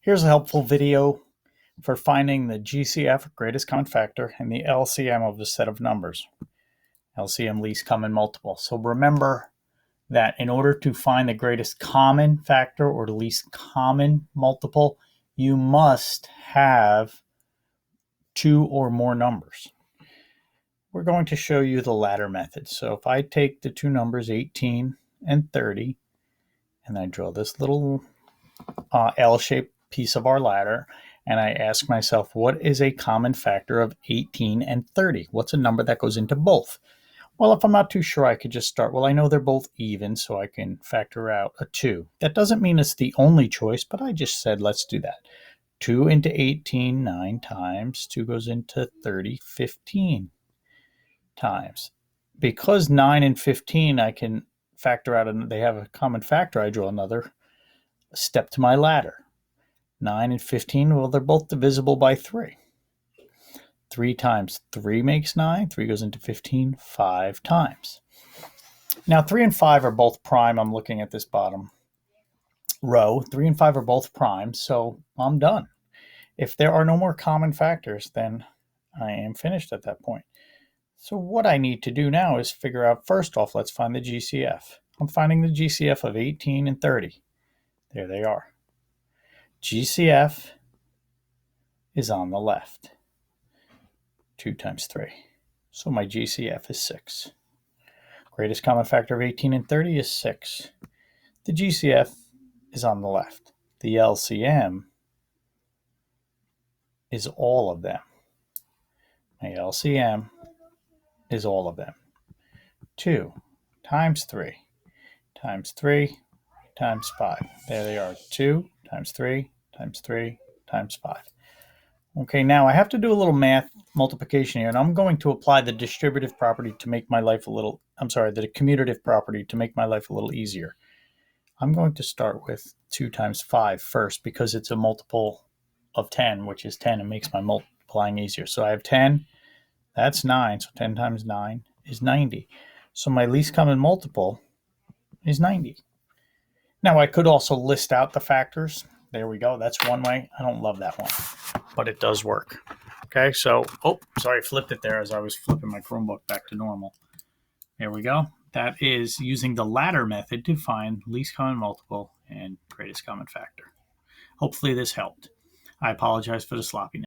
Here's a helpful video for finding the GCF, greatest common factor, and the LCM of a set of numbers. LCM, least common multiple. So remember that in order to find the greatest common factor or the least common multiple, you must have two or more numbers. We're going to show you the latter method. So if I take the two numbers 18 and 30, and I draw this little L-shaped piece of our ladder, and I ask myself, what is a common factor of 18 and 30? What's a number that goes into both? Well, if I'm not too sure, I could just start. Well, I know they're both even, so I can factor out a 2. That doesn't mean it's the only choice, but I just said, let's do that. 2 into 18, 9 times. 2 goes into 30, 15 times. Because 9 and 15, I can factor out, and they have a common factor, I draw another step to my ladder. 9 and 15, well, they're both divisible by 3. 3 times 3 makes 9. 3 goes into 15 5 times. Now, 3 and 5 are both prime. I'm looking at this bottom row. 3 and 5 are both prime, so I'm done. If there are no more common factors, then I am finished at that point. So what I need to do now is figure out, first off, let's find the GCF. I'm finding the GCF of 18 and 30. There they are. GCF is on the left. 2 times 3. So my GCF is 6. Greatest common factor of 18 and 30 is 6. The GCF is on the left. The LCM is all of them. My LCM is all of them. 2 times 3 times 3 times 5. There they are. 2 times 3 times 3 times 5. Okay, now I have to do a little math multiplication here, and I'm going to apply the distributive property to make my life a little, the commutative property to make my life a little easier. I'm going to start with 2 times 5 first because it's a multiple of 10, which is 10, and makes my multiplying easier. So I have 10, that's 9, so 10 times 9 is 90. So my least common multiple is 90. Now I could also list out the factors. There we go. That's one way. I don't love that one, but it does work. Okay, so, I flipped it there as I was flipping my Chromebook back to normal. There we go. That is using the ladder method to find least common multiple and greatest common factor. Hopefully this helped. I apologize for the sloppiness.